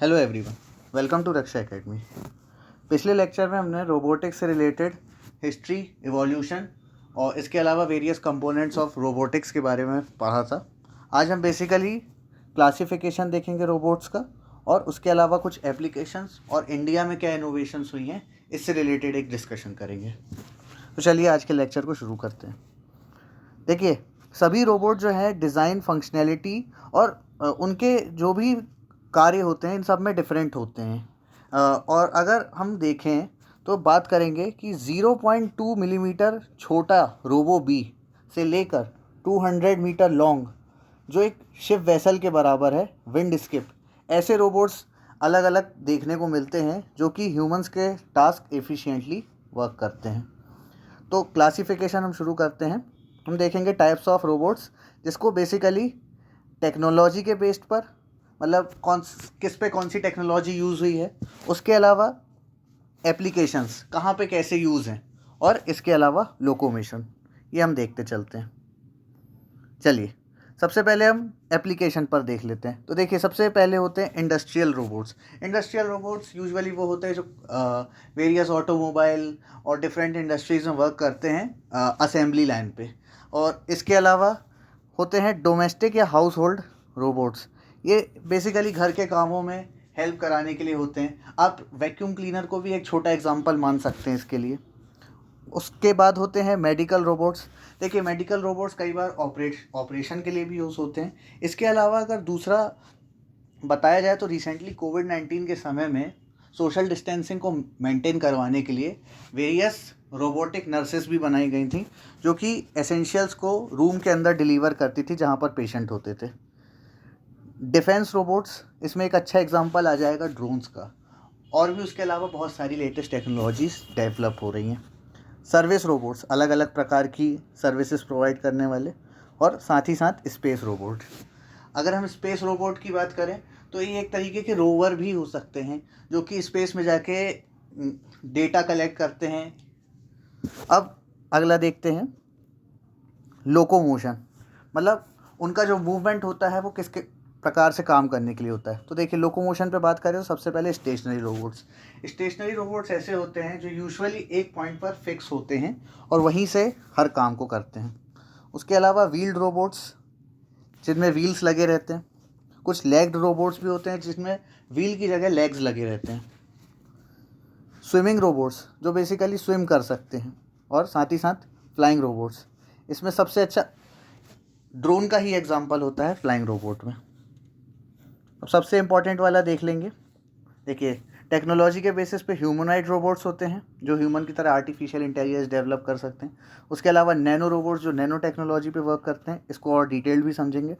Hello everyone, welcome to Raksha academy. पिछले lecture में हमने रोबोटिक्स से रिलेटेड हिस्ट्री, इवोल्यूशन और इसके अलावा वेरियस कंपोनेंट्स ऑफ रोबोटिक्स के बारे में पढ़ा था। आज हम बेसिकली क्लासिफिकेशन देखेंगे रोबोट्स का और उसके अलावा कुछ एप्लीकेशंस और इंडिया में क्या इनोवेशंस हुई हैं इससे रिलेटेड एक डिस्कशन करेंगे। तो चलिए आज के लेक्चर को शुरू करते हैं। देखिए, सभी रोबोट जो है डिज़ाइन, फंक्शनैलिटी और उनके जो भी कार्य होते हैं इन सब में डिफरेंट होते हैं। और अगर हम देखें तो बात करेंगे कि 0.2 मिलीमीटर छोटा रोबो बी से लेकर 200 मीटर लॉन्ग, जो एक शिप वेसल के बराबर है, विंड स्किप, ऐसे रोबोट्स अलग अलग देखने को मिलते हैं जो कि ह्यूमंस के टास्क एफिशिएंटली वर्क करते हैं। तो क्लासिफिकेशन हम शुरू करते हैं। हम देखेंगे टाइप्स ऑफ रोबोट्स, जिसको बेसिकली टेक्नोलॉजी के बेस्ड पर, मतलब किस पे कौन सी टेक्नोलॉजी यूज़ हुई है, उसके अलावा एप्लीकेशंस कहाँ पे कैसे यूज़ हैं, और इसके अलावा लोकोमेशन, ये हम देखते चलते हैं। चलिए, सबसे पहले हम एप्लीकेशन पर देख लेते हैं। तो देखिए, सबसे पहले होते हैं industrial robots. Industrial robots usually वो होते हैं जो वेरियस ऑटोमोबाइल और डिफरेंट इंडस्ट्रीज़ में वर्क करते हैं असेंबली लाइन पे। और इसके अलावा होते हैं डोमेस्टिक या हाउस होल्ड रोबोट्स। ये बेसिकली घर के कामों में हेल्प कराने के लिए होते हैं। आप वैक्यूम क्लीनर को भी एक छोटा एग्जांपल मान सकते हैं इसके लिए। उसके बाद होते हैं मेडिकल रोबोट्स। देखिए, मेडिकल रोबोट्स कई बार ऑपरेशन के लिए भी यूज़ होते हैं। इसके अलावा अगर दूसरा बताया जाए तो रिसेंटली कोविड-19 के समय में सोशल डिस्टेंसिंग को मेंटेन करवाने के लिए वेरियस रोबोटिक नर्सेस भी बनाई गई थी, जो कि एसेंशियल्स को रूम के अंदर डिलीवर करती थी जहाँ पर पेशेंट होते थे। डिफेंस रोबोट्स, इसमें एक अच्छा एग्जांपल आ जाएगा ड्रोन्स का, और भी उसके अलावा बहुत सारी लेटेस्ट टेक्नोलॉजीज़ डेवलप हो रही हैं। सर्विस रोबोट्स, अलग अलग प्रकार की सर्विसेज प्रोवाइड करने वाले, और साथ ही साथ स्पेस रोबोट। अगर हम स्पेस रोबोट की बात करें तो ये एक तरीके के रोवर भी हो सकते हैं जो कि स्पेस में जाके डेटा कलेक्ट करते हैं। अब अगला देखते हैं लोकोमोशन, मतलब उनका जो मूवमेंट होता है वो किसके प्रकार से काम करने के लिए होता है। तो देखिए, लोकोमोशन पे बात करें तो सबसे पहले स्टेशनरी रोबोट्स। स्टेशनरी रोबोट्स ऐसे होते हैं जो यूजुअली एक पॉइंट पर फिक्स होते हैं और वहीं से हर काम को करते हैं। उसके अलावा व्हील्ड रोबोट्स, जिनमें व्हील्स लगे रहते हैं। कुछ लेग्ड रोबोट्स भी होते हैं जिसमें व्हील की जगह लेग्स लगे रहते हैं। स्विमिंग रोबोट्स, जो बेसिकली स्विम कर सकते हैं, और साथ ही साथ फ्लाइंग रोबोट्स। इसमें सबसे अच्छा ड्रोन का ही एग्जांपल होता है फ्लाइंग रोबोट में। अब सबसे इम्पॉर्टेंट वाला देख लेंगे। देखिए, टेक्नोलॉजी के बेसिस पे ह्यूमनॉइड रोबोट्स होते हैं जो ह्यूमन की तरह आर्टिफिशियल इंटेलिजेंस डेवलप कर सकते हैं। उसके अलावा नैनो रोबोट्स जो नैनो टेक्नोलॉजी पे वर्क करते हैं, इसको और डिटेल्ड भी समझेंगे।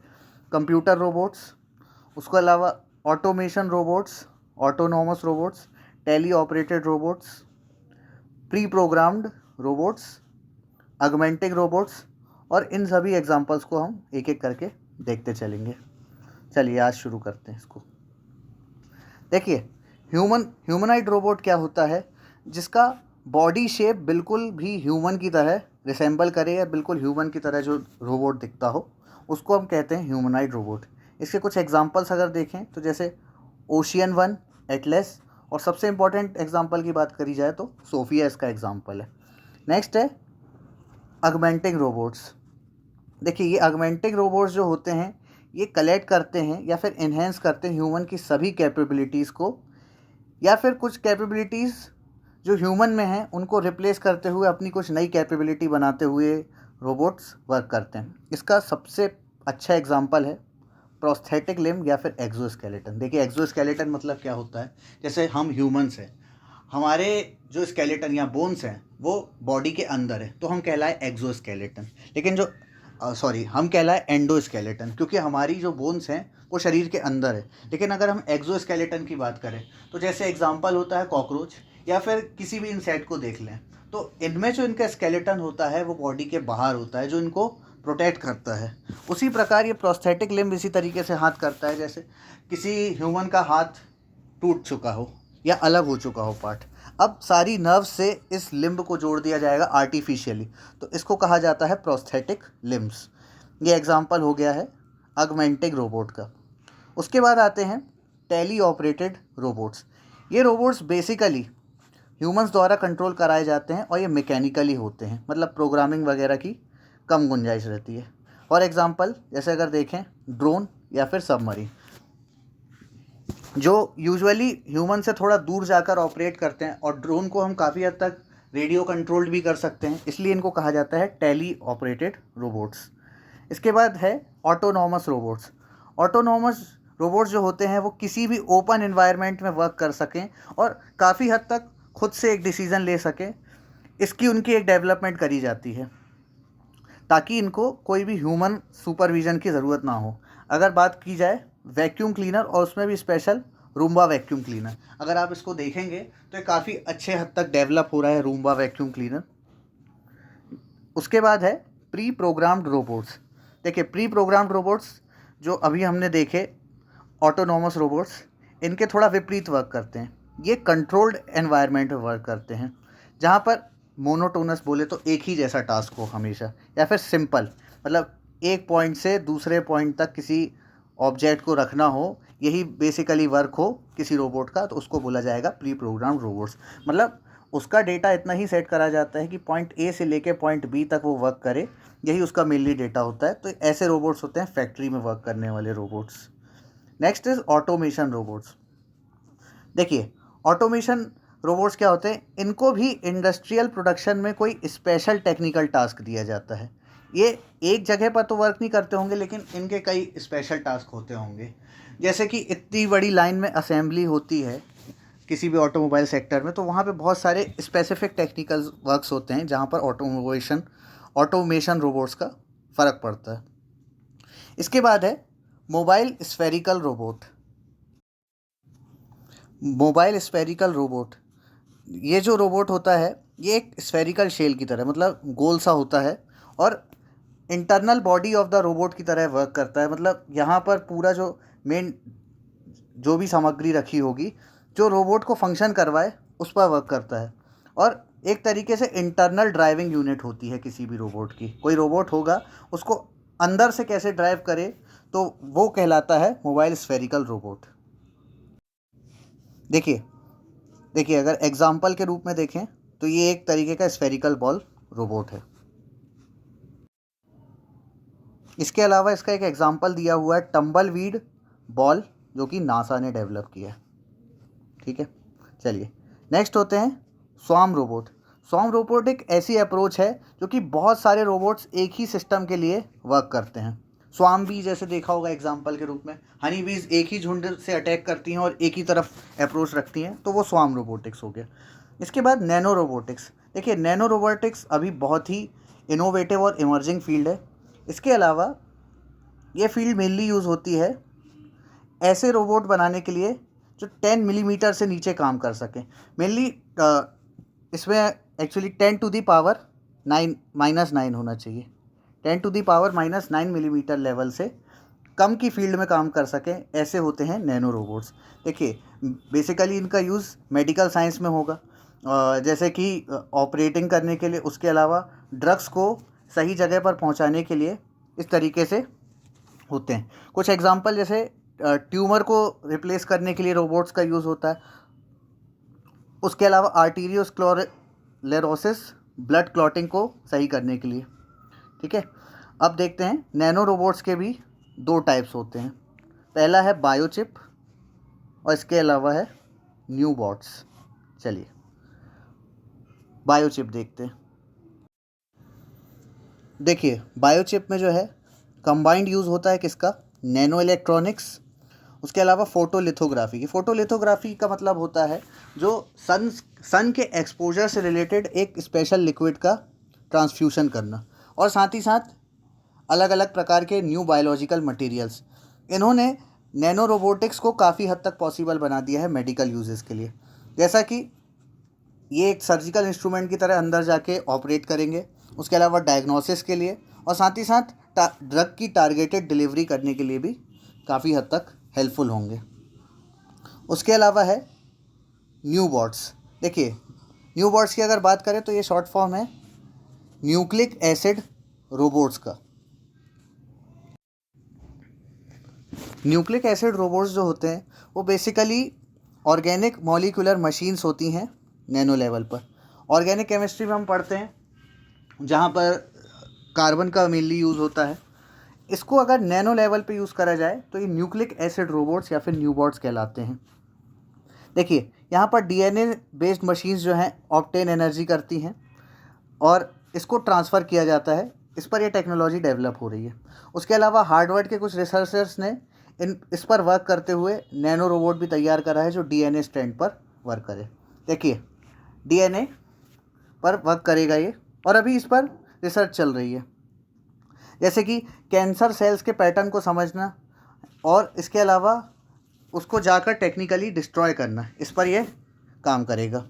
कंप्यूटर रोबोट्स, उसके अलावा automation robots, autonomous robots, teleoperated robots, preprogrammed robots, augmenting robots, और इन सभी एग्जांपल्स को हम एक एक करके देखते चलेंगे। चलिए, आज शुरू करते हैं इसको। देखिए, ह्यूमनाइड रोबोट क्या होता है, जिसका बॉडी शेप बिल्कुल भी ह्यूमन की तरह रिसेंबल करे, या बिल्कुल ह्यूमन की तरह जो रोबोट दिखता हो, उसको हम कहते हैं ह्यूमनाइड रोबोट। इसके कुछ एग्जांपल्स अगर देखें तो जैसे ओशियन वन, एटलस, और सबसे इम्पॉर्टेंट एग्जांपल की बात करी जाए तो सोफिया इसका एग्जांपल है। नेक्स्ट है ऑगमेंटिंग रोबोट्स। देखिए, ये ऑगमेंटिंग रोबोट्स जो होते हैं ये कलेक्ट करते हैं या फिर इन्हेंस करते हैं ह्यूमन की सभी कैपेबिलिटीज़ को, या फिर कुछ कैपेबिलिटीज़ जो ह्यूमन में हैं उनको रिप्लेस करते हुए अपनी कुछ नई कैपेबिलिटी बनाते हुए रोबोट्स वर्क करते हैं। इसका सबसे अच्छा एग्जांपल है प्रोस्थेटिक लिम्ब या फिर एक्सोस्केलेटन। देखिए, एक्सोस्केलेटन मतलब क्या होता है, जैसे हम ह्यूमंस हैं, हमारे जो स्केलेटन या बोन्स हैं वो बॉडी के अंदर है तो हम कहलाए एक्सोस्केलेटन, लेकिन जो हम कहलाए एंडोस्केलेटन, क्योंकि हमारी जो बोन्स हैं वो शरीर के अंदर है। लेकिन अगर हम एक्सोस्केलेटन की बात करें तो जैसे एग्जांपल होता है कॉकरोच या फिर किसी भी इंसेक्ट को देख लें, तो इनमें जो इनका स्केलेटन होता है वो बॉडी के बाहर होता है जो इनको प्रोटेक्ट करता है। उसी प्रकार ये प्रोस्थेटिक लिम्ब इसी तरीके से हाथ करता है, जैसे किसी ह्यूमन का हाथ टूट चुका हो या अलग हो चुका हो पार्ट, अब सारी नर्व से इस लिम्ब को जोड़ दिया जाएगा आर्टिफिशियली, तो इसको कहा जाता है प्रोस्थेटिक लिम्ब्स। ये एग्जांपल हो गया है ऑगमेंटिंग रोबोट का। उसके बाद आते हैं टेली ऑपरेटेड रोबोट्स। ये रोबोट्स बेसिकली ह्यूमंस द्वारा कंट्रोल कराए जाते हैं और ये मैकेनिकली होते हैं, मतलब प्रोग्रामिंग वगैरह की कम गुंजाइश रहती है। फॉर एग्जांपल जैसे अगर देखें ड्रोन या फिर सबमरीन, जो यूजुअली ह्यूमन से थोड़ा दूर जाकर ऑपरेट करते हैं, और ड्रोन को हम काफ़ी हद तक रेडियो कंट्रोल्ड भी कर सकते हैं, इसलिए इनको कहा जाता है टेली ऑपरेटेड रोबोट्स। इसके बाद है ऑटोनॉमस रोबोट्स। ऑटोनॉमस रोबोट्स जो होते हैं वो किसी भी ओपन एनवायरनमेंट में वर्क कर सकें और काफ़ी हद तक खुद से एक डिसीज़न ले सकें, इसकी उनकी एक डेवलपमेंट करी जाती है ताकि इनको कोई भी ह्यूमन सुपरविज़न की ज़रूरत ना हो। अगर बात की जाए वैक्यूम क्लीनर, और उसमें भी स्पेशल रूम्बा वैक्यूम क्लीनर, अगर आप इसको देखेंगे तो ये काफ़ी अच्छे हद तक डेवलप हो रहा है रूम्बा वैक्यूम क्लीनर। उसके बाद है प्री प्रोग्राम्ड रोबोट्स। देखिए प्री प्रोग्राम्ड रोबोट्स जो अभी हमने देखे ऑटोनॉमस रोबोट्स, इनके थोड़ा विपरीत वर्क करते हैं। ये कंट्रोल्ड एनवायरनमेंट में वर्क करते हैं जहाँ पर मोनोटोनस बोले तो एक ही जैसा टास्क हो हमेशा, या फिर सिंपल, मतलब एक पॉइंट से दूसरे पॉइंट तक किसी ऑब्जेक्ट को रखना हो, यही बेसिकली वर्क हो किसी रोबोट का, तो उसको बोला जाएगा प्री प्रोग्राम्ड रोबोट्स। मतलब उसका डेटा इतना ही सेट करा जाता है कि पॉइंट ए से लेके पॉइंट बी तक वो वर्क करे, यही उसका मेनली डेटा होता है। तो ऐसे रोबोट्स होते हैं फैक्ट्री में वर्क करने वाले robots. Next is automation robots. देखिए ऑटोमेशन रोबोट्स क्या होते हैं, इनको भी इंडस्ट्रियल प्रोडक्शन में कोई स्पेशल टेक्निकल टास्क दिया जाता है। ये एक जगह पर तो वर्क नहीं करते होंगे, लेकिन इनके कई स्पेशल टास्क होते होंगे। जैसे कि इतनी बड़ी लाइन में असेंबली होती है किसी भी ऑटोमोबाइल सेक्टर में, तो वहाँ पे बहुत सारे स्पेसिफिक टेक्निकल वर्क्स होते हैं जहाँ पर ऑटोमेशन रोबोट्स का फ़र्क पड़ता है। इसके बाद है mobile spherical robot. Mobile spherical robot, ये जो रोबोट होता है ये एक स्फेरिकल शेल की तरह, मतलब गोल सा होता है, और internal body of the robot की तरह वर्क करता है। मतलब यहाँ पर पूरा जो मेन जो भी सामग्री रखी होगी जो रोबोट को फंक्शन करवाए उस पर वर्क करता है। और एक तरीके से इंटरनल ड्राइविंग यूनिट होती है किसी भी रोबोट की। कोई रोबोट होगा उसको अंदर से कैसे ड्राइव करे, तो वो कहलाता है मोबाइल स्फेरिकल रोबोट। देखिए देखिए अगर एग्जाम्पल के रूप में देखें तो ये एक तरीके का स्फेरिकल बॉल रोबोट है। इसके अलावा इसका एक एग्जाम्पल दिया हुआ है टम्बलवीड बॉल, जो कि नासा ने डेवलप किया है। ठीक है, चलिए नेक्स्ट होते हैं स्वार्म रोबोट। स्वार्म रोबोट एक ऐसी अप्रोच है जो कि बहुत सारे रोबोट्स एक ही सिस्टम के लिए वर्क करते हैं। स्वार्म बी जैसे देखा होगा एग्जाम्पल के रूप में, हनी बीज एक ही झुंड से अटैक करती हैं और एक ही तरफ अप्रोच रखती हैं, तो वो स्वार्म रोबोटिक्स हो गया। इसके बाद नैनो रोबोटिक्स। देखिए नैनो रोबोटिक्स अभी बहुत ही इनोवेटिव और इमर्जिंग फील्ड है। इसके अलावा ये फील्ड मेनली यूज़ होती है ऐसे रोबोट बनाने के लिए जो 10 मिलीमीटर से नीचे काम कर सकें। मेनली इसमें एक्चुअली 10⁻⁹ होना चाहिए। 10⁻⁻⁹ मिलीमीटर लेवल से कम की फील्ड में काम कर सकें, ऐसे होते हैं नैनो रोबोट्स। देखिए बेसिकली इनका यूज़ मेडिकल साइंस में होगा, जैसे कि ऑपरेटिंग करने के लिए, उसके अलावा ड्रग्स को सही जगह पर पहुंचाने के लिए, इस तरीके से होते हैं। कुछ एग्जांपल जैसे ट्यूमर को रिप्लेस करने के लिए रोबोट्स का यूज़ होता है। उसके अलावा आर्टीरियोस्क्लेरोसिस, ब्लड क्लॉटिंग को सही करने के लिए। ठीक है, अब देखते हैं नैनो रोबोट्स के भी दो टाइप्स होते हैं। पहला है बायोचिप और इसके अलावा है न्यूबॉट्स। चलिए बायोचिप देखते हैं। देखिए बायोचिप में जो है कंबाइंड यूज़ होता है किसका, नैनो इलेक्ट्रॉनिक्स, उसके अलावा फ़ोटोलिथोग्राफी की। फ़ोटोलिथोग्राफी का मतलब होता है जो सन के एक्सपोजर से रिलेटेड एक स्पेशल लिक्विड का ट्रांसफ्यूशन करना, और साथ ही साथ अलग अलग प्रकार के न्यू बायोलॉजिकल मटेरियल्स। इन्होंने नैनो रोबोटिक्स को काफ़ी हद तक पॉसिबल बना दिया है मेडिकल यूजेस के लिए। जैसा कि ये एक सर्जिकल इंस्ट्रूमेंट की तरह अंदर जाके ऑपरेट करेंगे, उसके अलावा डायग्नोसिस के लिए, और साथ ही साथ ड्रग की टारगेटेड डिलीवरी करने के लिए भी काफ़ी हद तक हेल्पफुल होंगे। उसके अलावा है न्यूबॉट्स। देखिए न्यूबॉट्स की अगर बात करें तो ये शॉर्ट फॉर्म है न्यूक्लिक एसिड रोबोट्स का। न्यूक्लिक एसिड रोबोट्स जो होते हैं वो बेसिकली ऑर्गेनिक मॉलिक्यूलर मशीन्स होती हैं नैनो लेवल पर। ऑर्गेनिक केमिस्ट्री में हम पढ़ते हैं जहाँ पर कार्बन का मेनली यूज़ होता है। इसको अगर नैनो लेवल पे यूज़ करा जाए तो ये न्यूक्लिक एसिड रोबोट्स या फिर न्यूबॉट्स कहलाते हैं। देखिए यहाँ पर डीएनए बेस्ड मशीन्स जो हैं ऑब्टेन एनर्जी करती हैं और इसको ट्रांसफ़र किया जाता है। इस पर ये टेक्नोलॉजी डेवलप हो रही है। उसके अलावा हार्वर्ड के कुछ रिसर्चर्स ने इस पर वर्क करते हुए नैनो रोबोट भी तैयार करा है जो डीएनए स्ट्रैंड पर वर्क करे। देखिए डीएनए पर वर्क करेगा ये, और अभी इस पर रिसर्च चल रही है, जैसे कि कैंसर सेल्स के पैटर्न को समझना और इसके अलावा उसको जाकर टेक्निकली डिस्ट्रॉय करना, इस पर यह काम करेगा।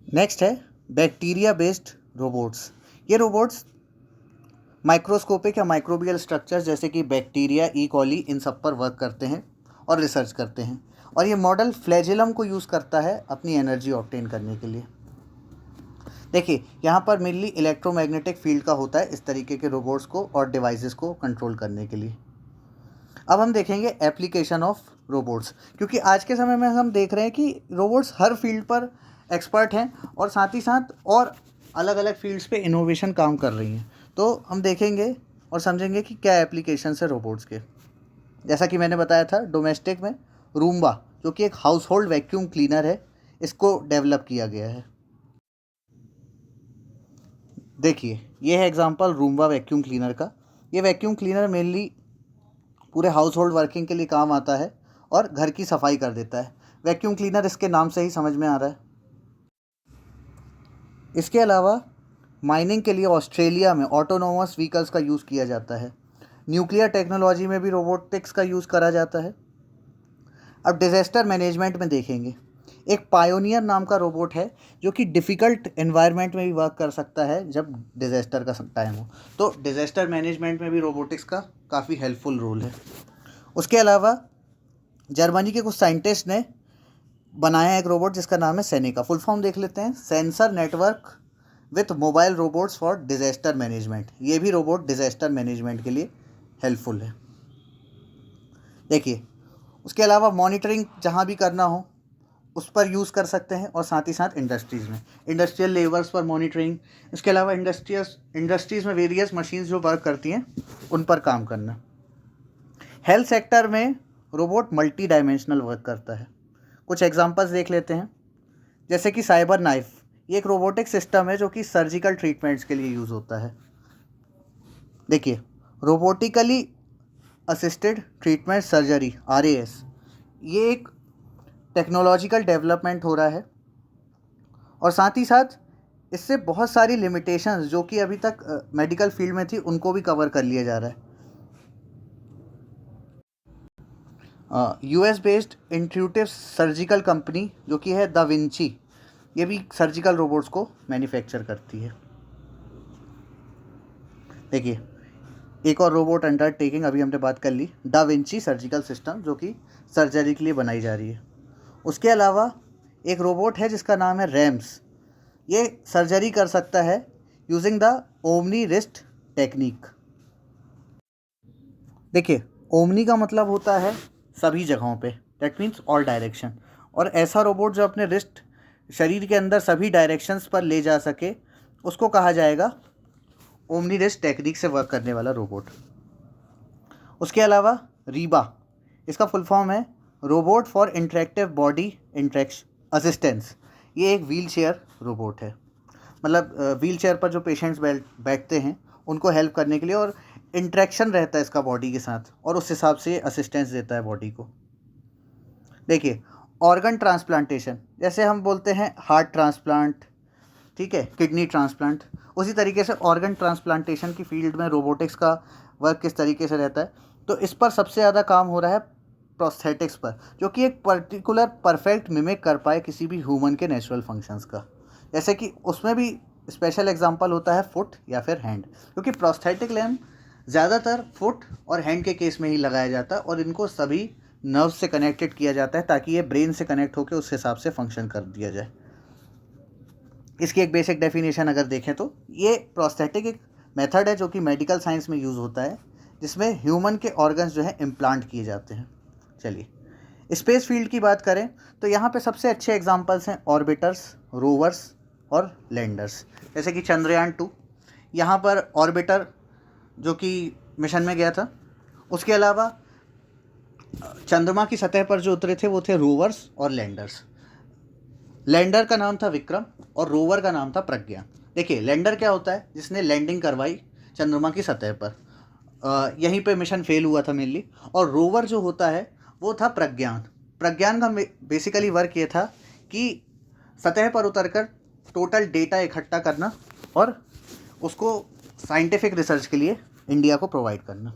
नेक्स्ट है बैक्टीरिया बेस्ड रोबोट्स। ये रोबोट्स माइक्रोस्कोपिक या माइक्रोबियल स्ट्रक्चर्स जैसे कि बैक्टीरिया, ई कॉली, इन सब पर वर्क करते हैं और रिसर्च करते हैं। और ये मॉडल फ्लैजेलम को यूज़ करता है अपनी एनर्जी ऑब्टेन करने के लिए। देखिए यहाँ पर मेनली इलेक्ट्रोमैग्नेटिक फील्ड का होता है इस तरीके के रोबोट्स को और डिवाइसेस को कंट्रोल करने के लिए। अब हम देखेंगे एप्लीकेशन ऑफ रोबोट्स, क्योंकि आज के समय में हम देख रहे हैं कि रोबोट्स हर फील्ड पर एक्सपर्ट हैं और साथ ही साथ और अलग अलग फील्ड्स पे इनोवेशन काम कर रही हैं। तो हम देखेंगे और समझेंगे कि क्या एप्लीकेशंस है रोबोट्स के। जैसा कि मैंने बताया था, डोमेस्टिक में रूम्बा जो कि एक हाउस होल्ड वैक्यूम क्लीनर है, इसको डेवलप किया गया है। देखिए ये है एग्जांपल रूम्बा वैक्यूम क्लीनर का। ये वैक्यूम क्लीनर मेनली पूरे हाउस होल्ड वर्किंग के लिए काम आता है और घर की सफाई कर देता है। वैक्यूम क्लीनर इसके नाम से ही समझ में आ रहा है। इसके अलावा माइनिंग के लिए ऑस्ट्रेलिया में ऑटोनोमस व्हीकल्स का यूज़ किया जाता है। न्यूक्लियर टेक्नोलॉजी में भी रोबोटिक्स का यूज़ करा जाता है। अब डिज़ास्टर मैनेजमेंट में देखेंगे, एक पायोनियर नाम का रोबोट है जो कि डिफ़िकल्ट एनवायरनमेंट में भी वर्क कर सकता है जब डिज़ास्टर का टाइम हो। तो डिज़ास्टर मैनेजमेंट में भी रोबोटिक्स का काफ़ी हेल्पफुल रोल है। उसके अलावा जर्मनी के कुछ साइंटिस्ट ने बनाया एक रोबोट जिसका नाम है सेनेका। फुल फॉर्म देख लेते हैं, sensor network with mobile robots for disaster management. ये भी रोबोट डिज़ास्टर मैनेजमेंट के लिए हेल्पफुल है। देखिए उसके अलावा मॉनिटरिंग जहाँ भी करना हो उस पर यूज़ कर सकते हैं और साथ ही साथ इंडस्ट्रीज़ में इंडस्ट्रियल लेबर्स पर मॉनिटरिंग। इसके अलावा इंडस्ट्रीज़ में वेरियस मशीन्स जो वर्क करती हैं उन पर काम करना। हेल्थ सेक्टर में रोबोट मल्टी डायमेंशनल वर्क करता है। कुछ एग्जांपल्स देख लेते हैं, जैसे कि साइबर नाइफ। ये एक रोबोटिक सिस्टम है जो कि सर्जिकल ट्रीटमेंट्स के लिए यूज़ होता है। देखिए रोबोटिकली असिस्टेड ट्रीटमेंट सर्जरी RAS, ये एक टेक्नोलॉजिकल डेवलपमेंट हो रहा है और साथ ही साथ इससे बहुत सारी लिमिटेशंस जो कि अभी तक मेडिकल फील्ड में थी उनको भी कवर कर लिया जा रहा है। US based intuitive surgical company जो कि है दा विंची, ये भी सर्जिकल रोबोट्स को मैन्युफैक्चर करती है। देखिए एक और रोबोट अंडरटेकिंग अभी हमने बात कर ली, दा विंची सर्जिकल सिस्टम जो कि सर्जरी के लिए बनाई जा रही है। उसके अलावा एक रोबोट है जिसका नाम है रैम्स। ये सर्जरी कर सकता है using the omni wrist technique. देखिए ओमनी का मतलब होता है सभी जगहों पे, दैट मीन्स ऑल डायरेक्शन। और ऐसा रोबोट जो अपने रिस्ट शरीर के अंदर सभी डायरेक्शंस पर ले जा सके उसको कहा जाएगा ओमनी रिस्ट टेक्निक से वर्क करने वाला रोबोट। उसके अलावा रीबा, इसका फुल फॉर्म है robot for interactive body interaction assistance. ये एक व्हील चेयर रोबोट है, मतलब व्हील चेयर पर जो पेशेंट्स बैठते हैं उनको हेल्प करने के लिए, और इंटरेक्शन रहता है इसका बॉडी के साथ और उस हिसाब से असिस्टेंस देता है बॉडी को। देखिए ऑर्गन ट्रांसप्लांटेशन, जैसे हम बोलते हैं हार्ट ट्रांसप्लांट, ठीक है, किडनी ट्रांसप्लांट, उसी तरीके से ऑर्गन ट्रांसप्लांटेशन की फील्ड में रोबोटिक्स का वर्क किस तरीके से रहता है। तो इस पर सबसे ज़्यादा काम हो रहा है प्रोस्थेटिक्स पर, जो कि एक पर्टिकुलर परफेक्ट मिमिक कर पाए किसी भी ह्यूमन के नेचुरल फंक्शंस का। जैसे कि उसमें भी स्पेशल एग्जांपल होता है फुट या फिर हैंड, क्योंकि प्रोस्थेटिक लैम्ब ज़्यादातर फुट और हैंड के केस में ही लगाया जाता है और इनको सभी नर्व से कनेक्टेड किया जाता है ताकि ये ब्रेन से कनेक्ट होकर उस हिसाब से फंक्शन कर दिया जाए। इसकी एक बेसिक डेफिनेशन अगर देखें तो ये प्रोस्थेटिक एक मेथड है जो कि मेडिकल साइंस में यूज़ होता है, जिसमें ह्यूमन के ऑर्गन्स जो है इम्प्लांट किए जाते हैं। चलिए, स्पेस फील्ड की बात करें तो यहाँ पे सबसे अच्छे एग्जांपल्स हैं ऑर्बिटर्स, रोवर्स और लैंडर्स। जैसे कि चंद्रयान-2, यहाँ पर ऑर्बिटर जो कि मिशन में गया था। उसके अलावा चंद्रमा की सतह पर जो उतरे थे वो थे रोवर्स और लैंडर्स। लैंडर का नाम था विक्रम और रोवर का नाम था प्रज्ञान। देखिए, लैंडर क्या होता है, जिसने लैंडिंग करवाई चंद्रमा की सतह पर, यहीं पे मिशन फेल हुआ था मेनली। और रोवर जो होता है वो था प्रज्ञान। प्रज्ञान का बेसिकली वर्क ये था कि सतह पर उतरकर टोटल डेटा इकट्ठा करना और उसको साइंटिफिक रिसर्च के लिए इंडिया को प्रोवाइड करना।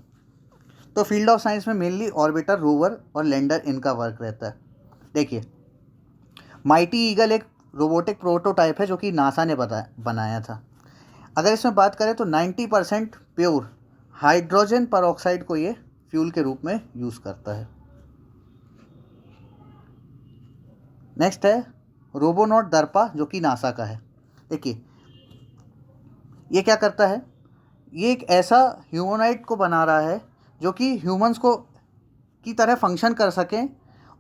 तो फील्ड ऑफ साइंस में मेनली ऑर्बिटर, रोवर और लैंडर इनका वर्क रहता है। देखिए, माइटी ईगल एक रोबोटिक प्रोटोटाइप है जो कि नासा ने बनाया था। अगर इसमें बात करें तो 90% प्योर हाइड्रोजन परऑक्साइड को ये फ्यूल के रूप में यूज़ करता है। नेक्स्ट है रोबोनॉट दर्पा, जो कि नासा का है। देखिए, ये क्या करता है, ये एक ऐसा ह्यूमनॉइड को बना रहा है जो कि ह्यूमंस को की तरह फंक्शन कर सकें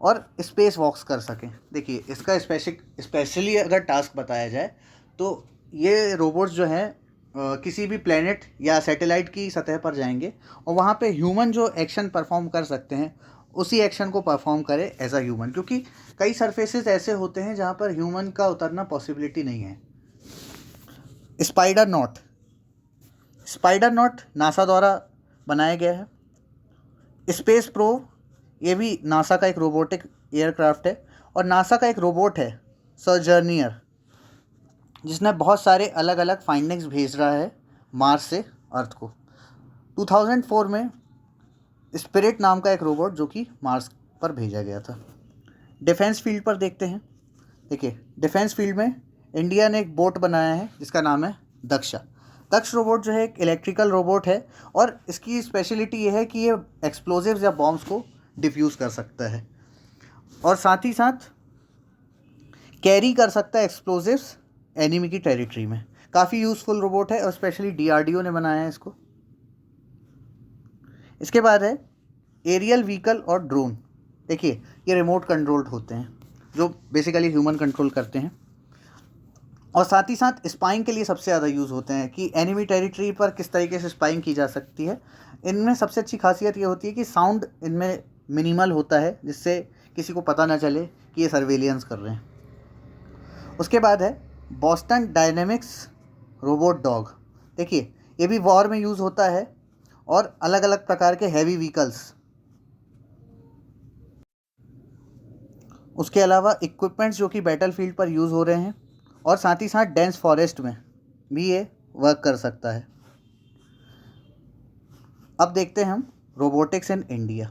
और स्पेस वॉक्स कर सकें। देखिए, इसका स्पेशली अगर टास्क बताया जाए तो ये रोबोट्स जो हैं किसी भी प्लेनेट या सैटेलाइट की सतह पर जाएंगे और वहाँ पे ह्यूमन जो एक्शन परफॉर्म कर सकते हैं उसी एक्शन को परफॉर्म करे एज अ ह्यूमन, क्योंकि कई सरफेसेस ऐसे होते हैं जहाँ पर ह्यूमन का उतरना पॉसिबिलिटी नहीं है। स्पाइडर नॉट नासा द्वारा बनाया गया है। स्पेस प्रोब, ये भी नासा का एक रोबोटिक एयरक्राफ्ट है और नासा का एक रोबोट है सोजर्नियर, जिसने बहुत सारे अलग अलग फाइंडिंग्स भेज रहा है मार्स से अर्थ को। 2004 में स्पिरिट नाम का एक रोबोट जो कि मार्स पर भेजा गया था। डिफेंस फील्ड पर देखते हैं। देखिए, डिफेंस फील्ड में इंडिया ने एक बोट बनाया है जिसका नाम है दक्षा। दक्ष रोबोट जो है एक इलेक्ट्रिकल रोबोट है और इसकी स्पेशलिटी ये है कि ये एक्सप्लोजिव्स या बॉम्ब्स को डिफ्यूज़ कर सकता है और साथ ही साथ कैरी कर सकता है एक्सप्लोजिव्स एनिमी की टेरिटरी में। काफ़ी यूज़फुल रोबोट है और स्पेशली डीआरडीओ ने बनाया है इसको। इसके बाद है एरियल व्हीकल और ड्रोन। देखिए, ये रिमोट कंट्रोल्ड होते हैं जो बेसिकली ह्यूमन कंट्रोल करते हैं और साथ ही साथ स्पाइंग के लिए सबसे ज़्यादा यूज़ होते हैं कि एनिमी टेरिटरी पर किस तरीके से स्पाइंग की जा सकती है। इनमें सबसे अच्छी खासियत ये होती है कि साउंड इनमें मिनिमल होता है, जिससे किसी को पता ना चले कि ये सर्वेलियंस कर रहे हैं। उसके बाद है बॉस्टन डायनेमिक्स रोबोट डॉग। देखिए, ये भी वॉर में यूज़ होता है और अलग अलग प्रकार के हैवी व्हीकल्स, उसके अलावा इक्विपमेंट्स जो कि बैटल फील्ड पर यूज़ हो रहे हैं और साथ ही साथ डेंस फॉरेस्ट में भी ये वर्क कर सकता है। अब देखते हैं हम रोबोटिक्स इन इंडिया।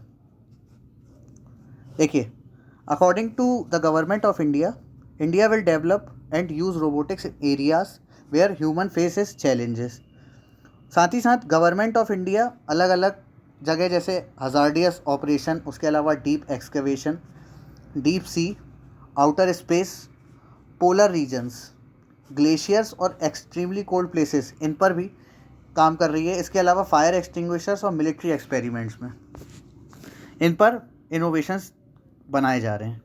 देखिए, according to the government of India, India will develop and use robotics in areas where human faces challenges. साथ ही साथ गवर्नमेंट ऑफ इंडिया अलग अलग जगह जैसे हजार्डियस ऑपरेशन, उसके अलावा deep excavation, deep sea, outer space, polar regions, glaciers और एक्सट्रीमली कोल्ड प्लेसेस, इन पर भी काम कर रही है। इसके अलावा फायर एक्सटिंग्विशर्स और मिलिट्री एक्सपेरिमेंट्स में इन पर इनोवेशंस बनाए जा रहे हैं।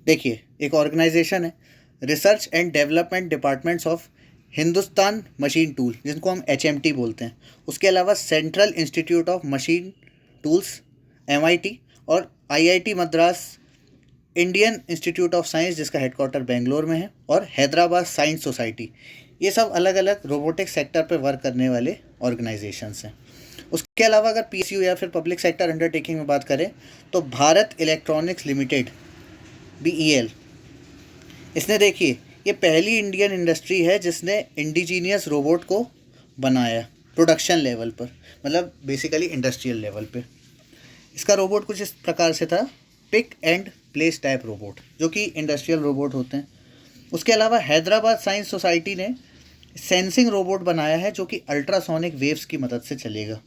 देखिए, एक ऑर्गेनाइजेशन है research and development departments of Hindustan machine tool, जिनको हम HMT बोलते हैं। उसके अलावा central institute of machine tools MIT और IIT Madras, Indian institute of science जिसका हेडक्वार्टर बेंगलोर में है, और हैदराबाद साइंस सोसाइटी, ये सब अलग अलग रोबोटिक सेक्टर पर वर्क करने वाले ऑर्गेनाइजेशंस हैं। उसके अलावा अगर PSU या फिर पब्लिक सेक्टर अंडरटेकिंग में बात करें तो भारत इलेक्ट्रॉनिक्स लिमिटेड BEL, इसने देखिए ये पहली इंडियन इंडस्ट्री है जिसने इंडिजीनियस रोबोट को बनाया प्रोडक्शन लेवल पर, मतलब बेसिकली इंडस्ट्रियल लेवल पे। इसका रोबोट कुछ इस प्रकार से था, pick and place type robot, जो कि इंडस्ट्रियल रोबोट होते हैं। उसके अलावा हैदराबाद साइंस सोसाइटी ने सेंसिंग रोबोट बनाया है जो कि अल्ट्रासोनिक वेव्स की मदद से चलेगा।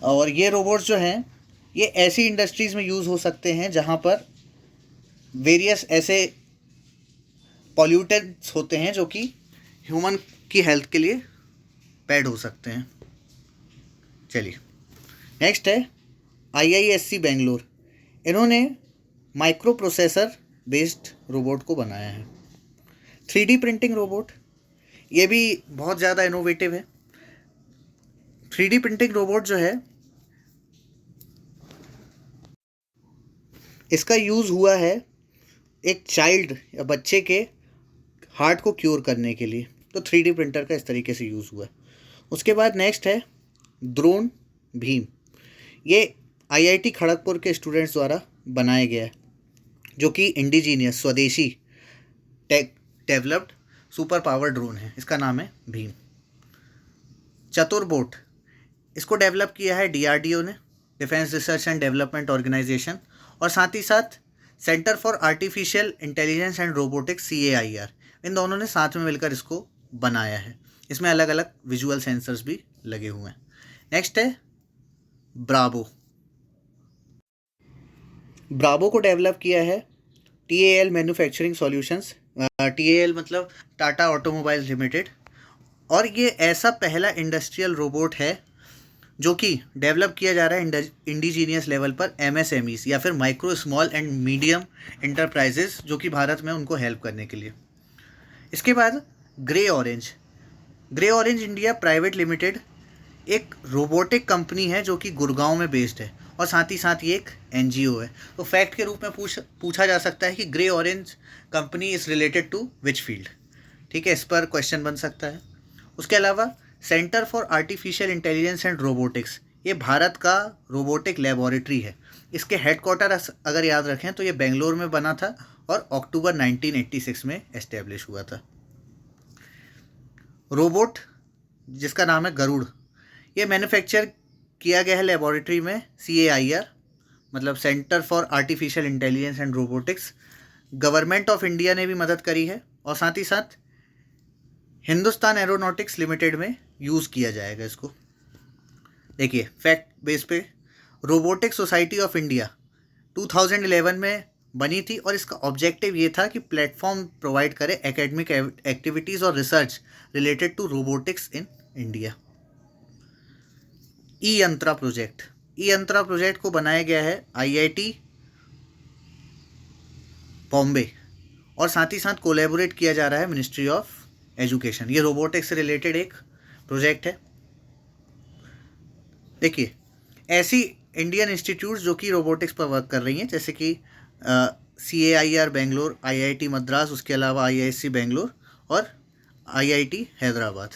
और ये रोबोट्स जो हैं ये ऐसी इंडस्ट्रीज़ में यूज़ हो सकते हैं जहाँ पर वेरियस ऐसे पॉल्यूटेंट्स होते हैं जो कि ह्यूमन की हेल्थ के लिए पैड हो सकते हैं। चलिए नेक्स्ट है IISc बेंगलोर। इन्होंने माइक्रो प्रोसेसर बेस्ड रोबोट को बनाया है। 3D प्रिंटिंग रोबोट, ये भी बहुत ज़्यादा इनोवेटिव है। 3D प्रिंटिंग रोबोट जो है इसका यूज़ हुआ है एक चाइल्ड या बच्चे के हार्ट को क्योर करने के लिए, तो 3D प्रिंटर का इस तरीके से यूज़ हुआ है। उसके बाद नेक्स्ट है ड्रोन भीम। ये IIT खड़गपुर के स्टूडेंट्स द्वारा बनाया गया है, जो कि इंडिजीनियस स्वदेशी tech developed super power drone है। इसका नाम है भीम। चतुर्बोट, इसको डेवलप किया है DRDO ने, defence research and development organisation, और साथ ही साथ centre for artificial intelligence and robotics CAIR, इन दोनों ने साथ में मिलकर इसको बनाया है। इसमें अलग अलग विजुअल सेंसर्स भी लगे हुए हैं। नेक्स्ट है ब्रावो। ब्रावो को डेवलप किया है TAL मैन्युफैक्चरिंग सॉल्यूशंस, TAL मतलब टाटा ऑटोमोबाइल्स लिमिटेड, और ये ऐसा पहला इंडस्ट्रियल रोबोट है जो कि डेवलप किया जा रहा है इंडिजीनियस लेवल पर MSMEs या फिर micro small and medium enterprises, जो कि भारत में उनको हेल्प करने के लिए। इसके बाद grey orange India private limited एक रोबोटिक कंपनी है जो कि गुड़गांव में बेस्ड है, और साथ ही साथ ये एक NGO है। तो फैक्ट के रूप में पूछा जा सकता है कि grey orange company is related to which field, ठीक है, इस पर क्वेश्चन बन सकता है। उसके अलावा centre for artificial intelligence and robotics, ये भारत का रोबोटिक लेबोरेटरी है। इसके हेडक्वार्टर अगर याद रखें तो ये बेंगलोर में बना था और अक्टूबर 1986 में एस्टेब्लिश हुआ था। रोबोट जिसका नाम है गरुड़, ये मैन्युफैक्चर किया गया है लेबोरेटरी में CAIR, मतलब centre for artificial intelligence and robotics. Government of India ने भी मदद करी है, और साथ ही साथ हिंदुस्तान एरोनॉटिक्स लिमिटेड में यूज़ किया जाएगा इसको। देखिए फैक्ट बेस पे, रोबोटिक सोसाइटी ऑफ इंडिया 2011 में बनी थी, और इसका ऑब्जेक्टिव ये था कि प्लेटफॉर्म प्रोवाइड करे एकेडमिक एक्टिविटीज़ और research related to robotics in India. E-Yantra project को बनाया गया है IIT बॉम्बे, और साथ ही साथ कोलैबोरेट किया जा रहा है मिनिस्ट्री ऑफ एजुकेशन। ये रोबोटिक्स से रिलेटेड एक प्रोजेक्ट है। देखिए ऐसी इंडियन इंस्टीट्यूट्स जो कि रोबोटिक्स पर वर्क कर रही हैं, जैसे कि CAIR बेंगलोर, IIT मद्रास, उसके अलावा IISc बेंगलोर और IIT हैदराबाद।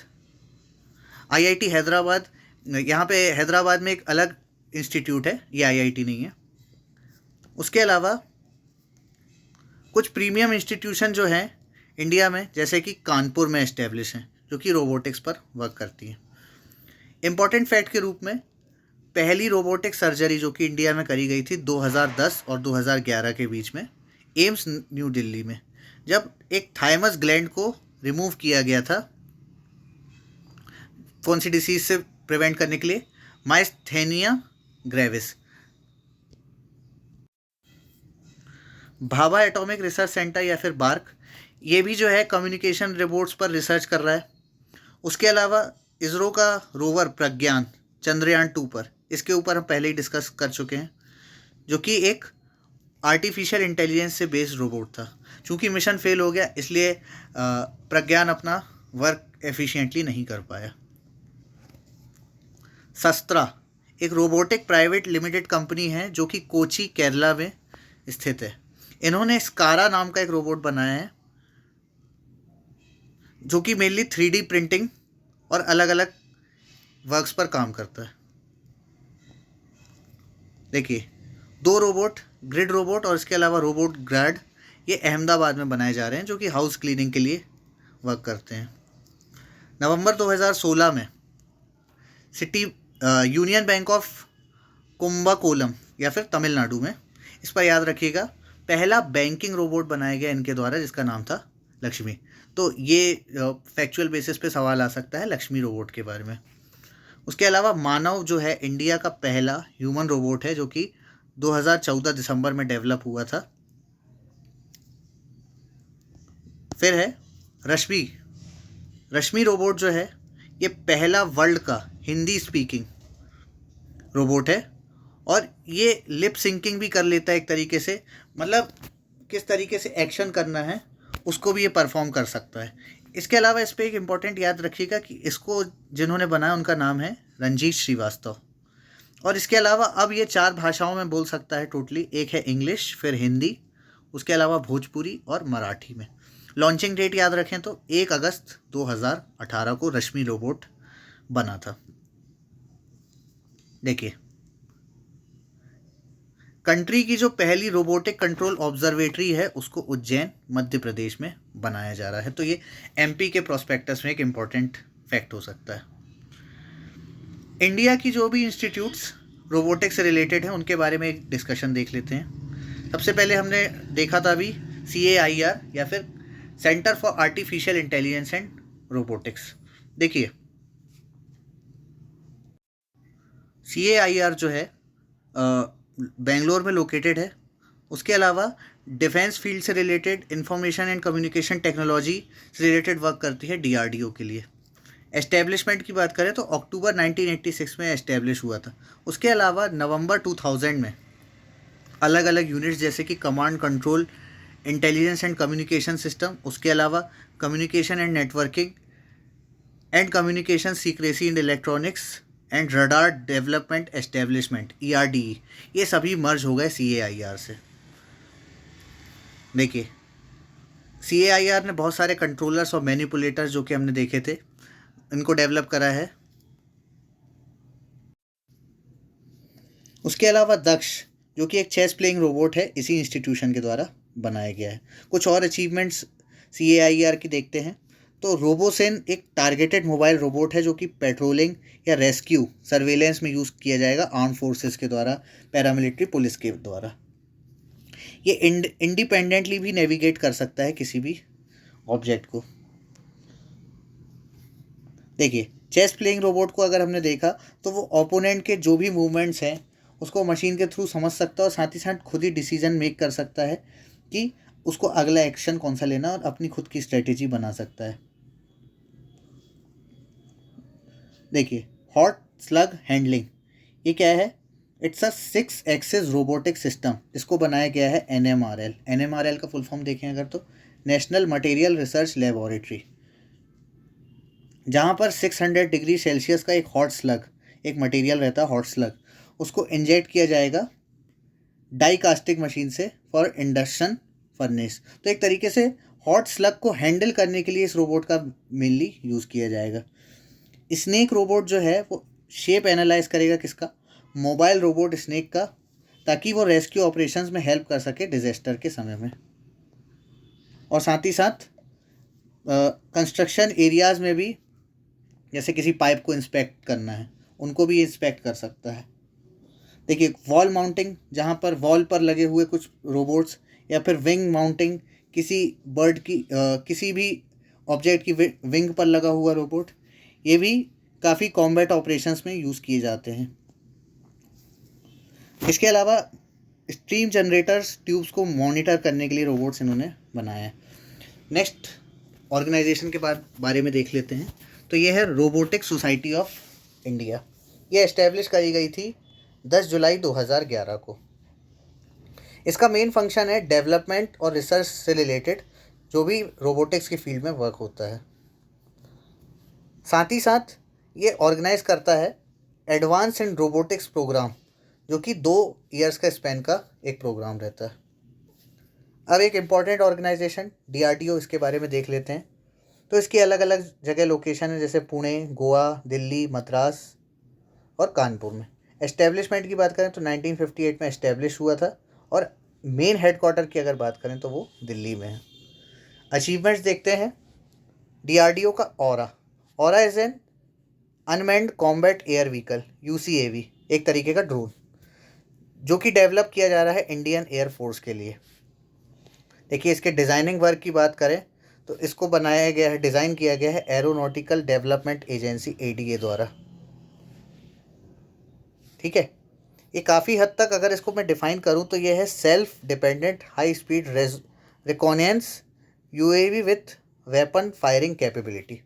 IIT हैदराबाद, यहाँ पे हैदराबाद में एक अलग इंस्टीट्यूट है, ये IIT नहीं है। उसके अलावा कुछ प्रीमियम इंस्टीट्यूशन जो हैं इंडिया में, जैसे कि कानपुर में एस्टेब्लिश हैं, जो कि रोबोटिक्स पर वर्क करती हैं। इम्पॉर्टेंट फैक्ट के रूप में, पहली रोबोटिक सर्जरी जो कि इंडिया में करी गई थी 2010 और 2011 के बीच में एम्स न्यू दिल्ली में, जब एक थाइमस ग्लैंड को रिमूव किया गया था, कौन सी डिसीज से प्रिवेंट करने के लिए, myasthenia gravis. Bhabha atomic research centre या फिर बार्क, ये भी जो है कम्युनिकेशन रोबोट्स पर रिसर्च कर रहा है। उसके अलावा इसरो का रोवर प्रज्ञान चंद्रयान 2 पर, इसके ऊपर हम पहले ही डिस्कस कर चुके हैं, जो कि एक आर्टिफिशियल इंटेलिजेंस से बेस्ड रोबोट था। चूँकि मिशन फेल हो गया, इसलिए प्रज्ञान अपना वर्क एफिशिएंटली नहीं कर पाया। शस्त्रा एक रोबोटिक प्राइवेट लिमिटेड कंपनी है जो कि कोची केरला में स्थित है। इन्होंने स्कारा नाम का एक रोबोट बनाया है, जो कि मेनली 3D प्रिंटिंग और अलग अलग वर्क्स पर काम करता है। देखिए 2 रोबोट, ग्रिड रोबोट और इसके अलावा रोबोट ग्रैड, ये अहमदाबाद में बनाए जा रहे हैं, जो कि हाउस क्लीनिंग के लिए वर्क करते हैं। नवंबर 2016 में city union bank of Kumbakonam या फिर तमिलनाडु में, इस पर याद रखिएगा, पहला बैंकिंग रोबोट बनाया गया इनके द्वारा, जिसका नाम था लक्ष्मी। तो ये फैक्चुअल बेसिस पे सवाल आ सकता है लक्ष्मी रोबोट के बारे में। उसके अलावा मानव जो है इंडिया का पहला ह्यूमन रोबोट है, जो कि 2014 दिसंबर में डेवलप हुआ था। फिर है रश्मि रोबोट जो है ये पहला वर्ल्ड का हिंदी स्पीकिंग रोबोट है और ये लिप सिंकिंग भी कर लेता है एक तरीके से, मतलब किस तरीके से एक्शन करना है उसको भी ये परफॉर्म कर सकता है। इसके अलावा इस पर एक इम्पॉर्टेंट याद रखिएगा कि इसको जिन्होंने बनाया उनका नाम है रंजीत श्रीवास्तव। और इसके अलावा अब ये 4 भाषाओं में बोल सकता है टोटली, एक है इंग्लिश, फिर हिंदी, उसके अलावा भोजपुरी और मराठी में। लॉन्चिंग डेट याद रखें तो 1 अगस्त 2018 को रश्मि रोबोट बना था। देखिए, कंट्री की जो पहली रोबोटिक कंट्रोल ऑब्जर्वेटरी है उसको उज्जैन मध्य प्रदेश में बनाया जा रहा है। तो ये एमपी के प्रोस्पेक्टस में एक इम्पॉर्टेंट फैक्ट हो सकता है। इंडिया की जो भी इंस्टीट्यूट्स रोबोटिक्स से रिलेटेड हैं उनके बारे में एक डिस्कशन देख लेते हैं। सबसे पहले हमने देखा था अभी CAIR या फिर centre for artificial intelligence and robotics. देखिए, CAIR जो है बेंगलोर में लोकेटेड है। उसके अलावा डिफेंस फील्ड से related information and communication technology से रिलेटेड वर्क करती है DRDO के लिए। एस्टेब्लिशमेंट की बात करें तो अक्टूबर 1986 में एस्टेब्लिश हुआ था। उसके अलावा नवंबर 2000 में अलग अलग यूनिट्स जैसे कि command control, intelligence and communication system, उसके अलावा communication and networking and communication secrecy in electronics and radar development establishment ERDE, ये सभी मर्ज हो गए CAIR से। देखिए, CAIR ने बहुत सारे कंट्रोलर्स और मैनिपुलेटर्स जो कि हमने देखे थे इनको डेवलप करा है। उसके अलावा दक्ष जो कि एक चेस प्लेइंग रोबोट है इसी इंस्टीट्यूशन के द्वारा बनाया गया है। कुछ और अचीवमेंट्स CAIR की देखते हैं तो रोबोसेन एक टारगेटेड मोबाइल रोबोट है जो कि पेट्रोलिंग या रेस्क्यू सर्वेलेंस में यूज़ किया जाएगा आर्म फोर्सेस के द्वारा, पैरामिलिट्री पुलिस के द्वारा। ये इंडिपेंडेंटली भी नेविगेट कर सकता है किसी भी ऑब्जेक्ट को। देखिए, चेस प्लेइंग रोबोट को अगर हमने देखा तो वो ओपोनेंट के जो भी मूवमेंट्स हैं उसको मशीन के थ्रू समझ सकता है और साथ ही साथ खुद ही डिसीजन मेक कर सकता है कि उसको अगला एक्शन कौन सा लेना और अपनी खुद की स्ट्रेटेजी बना सकता है। देखिए, हॉट स्लग हैंडलिंग, ये क्या है? It's a 6 axis robotic system जिसको बनाया गया है NMRL का फुल फॉर्म देखें अगर तो नेशनल मटेरियल रिसर्च लेबोरेटरी, जहाँ पर 600 डिग्री सेल्सियस का एक हॉट स्लग, एक मटेरियल रहता है हॉट स्लग, उसको इंजेक्ट किया जाएगा डाई कास्टिंग मशीन से फॉर इंडक्शन फर्नेस। तो एक तरीके से हॉट स्लग को हैंडल करने के लिए इस रोबोट का मेनली यूज़ किया जाएगा। स्नेक रोबोट जो है वो शेप एनालाइज करेगा किसका? मोबाइल रोबोट स्नेक का, ताकि वो रेस्क्यू ऑपरेशंस में हेल्प कर सके डिजास्टर के समय में। और साथ ही साथ कंस्ट्रक्शन एरियाज़ में भी, जैसे किसी पाइप को इंस्पेक्ट करना है उनको भी इंस्पेक्ट कर सकता है। देखिए, वॉल माउंटिंग, जहाँ पर वॉल पर लगे हुए कुछ रोबोट्स, या फिर विंग माउंटिंग, किसी बर्ड की किसी भी ऑब्जेक्ट की विंग पर लगा हुआ रोबोट, ये भी काफ़ी कॉम्बैट ऑपरेशंस में यूज़ किए जाते हैं। इसके अलावा स्ट्रीम जनरेटर्स ट्यूब्स को मॉनिटर करने के लिए रोबोट्स इन्होंने बनाया है। नेक्स्ट ऑर्गेनाइजेशन के बारे में देख लेते हैं तो ये है रोबोटिक सोसाइटी ऑफ इंडिया। ये एस्टेब्लिश करी गई थी 10 जुलाई 2011 को। इसका मेन फंक्शन है डेवलपमेंट और रिसर्च से रिलेटेड जो भी रोबोटिक्स की फील्ड में वर्क होता है। साथ ही साथ ये ऑर्गेनाइज करता है एडवांस इन रोबोटिक्स प्रोग्राम, जो कि 2 ईयर्स का स्पैन का एक प्रोग्राम रहता है। अब एक इम्पॉर्टेंट ऑर्गेनाइजेशन DRDO, इसके बारे में देख लेते हैं। तो इसकी अलग अलग जगह लोकेशन है, जैसे पुणे, गोवा, दिल्ली, मद्रास और कानपुर में। एस्टेब्लिशमेंट की बात करें तो 1958 में एस्टेब्लिश हुआ था और मेन हेडक्वार्टर की अगर बात करें तो वो दिल्ली में है। अचीवमेंट्स देखते हैं DRDO का। Aura is an unmanned combat air vehicle, UCAV, एक तरीके का ड्रोन जो कि डेवलप किया जा रहा है इंडियन एयरफोर्स के लिए। देखिए, इसके डिज़ाइनिंग वर्क की बात करें तो इसको बनाया गया है, डिज़ाइन किया गया है एरोनॉटिकल डेवलपमेंट एजेंसी ADA द्वारा। ठीक है, ये काफ़ी हद तक अगर इसको मैं डिफ़ाइन करूं तो ये है self dependent high speed reconnaissance UAV with weapon firing capability.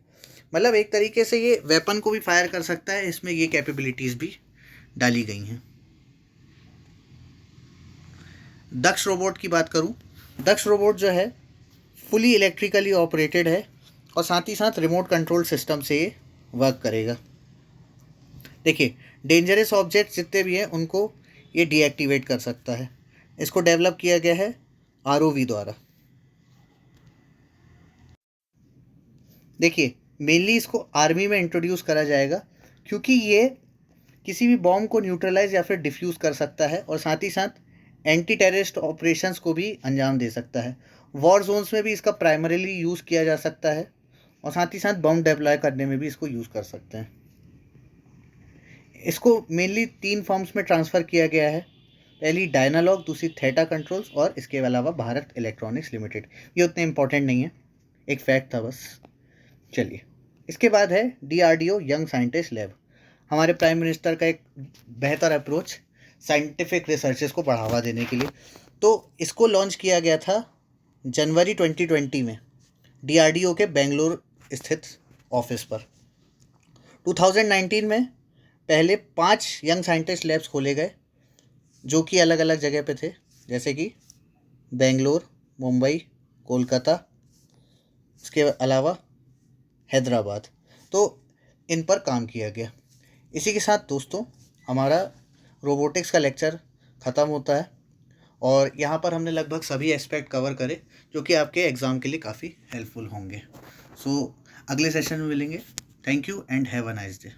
मतलब एक तरीके से ये वेपन को भी फायर कर सकता है, इसमें ये कैपेबिलिटीज़ भी डाली गई हैं। दक्ष रोबोट की बात करूं, दक्ष रोबोट जो है फुली इलेक्ट्रिकली ऑपरेटेड है और साथ ही साथ रिमोट कंट्रोल सिस्टम से ये वर्क करेगा। देखिए, डेंजरस ऑब्जेक्ट जितने भी हैं उनको ये डीएक्टिवेट कर सकता है। इसको डेवलप किया गया है आरओवी द्वारा। देखिए, मेनली इसको आर्मी में इंट्रोड्यूस करा जाएगा क्योंकि ये किसी भी बॉम्ब को न्यूट्रलाइज या फिर डिफ्यूज़ कर सकता है और साथ ही साथ एंटी टेररिस्ट ऑपरेशंस को भी अंजाम दे सकता है। वॉर जोन्स में भी इसका प्राइमरीली यूज़ किया जा सकता है और साथ ही साथ बम डिप्लॉय करने में भी इसको यूज़ कर सकते हैं। इसको मेनली 3 फॉर्म्स में ट्रांसफ़र किया गया है। पहली डायनालॉग, दूसरी थेटा कंट्रोल्स और इसके अलावा भारत इलेक्ट्रॉनिक्स लिमिटेड। ये उतने इंपॉर्टेंट नहीं है, एक फैक्ट था बस। चलिए, इसके बाद है DRDO यंग साइंटिस्ट लैब। हमारे प्राइम मिनिस्टर का एक बेहतर अप्रोच साइंटिफिक रिसर्चेस को बढ़ावा देने के लिए। तो इसको लॉन्च किया गया था जनवरी 2020 में DRDO के बेंगलोर स्थित ऑफिस पर। 2019 में पहले 5 यंग साइंटिस्ट लैब्स खोले गए जो कि अलग अलग जगह पे थे, जैसे कि बेंगलोर, मुंबई, कोलकाता, इसके अलावा हैदराबाद। तो इन पर काम किया गया। इसी के साथ दोस्तों हमारा रोबोटिक्स का लेक्चर ख़त्म होता है और यहाँ पर हमने लगभग सभी एस्पेक्ट कवर करे जो कि आपके एग्ज़ाम के लिए काफ़ी हेल्पफुल होंगे। सो अगले सेशन में मिलेंगे। Thank you and have a nice day.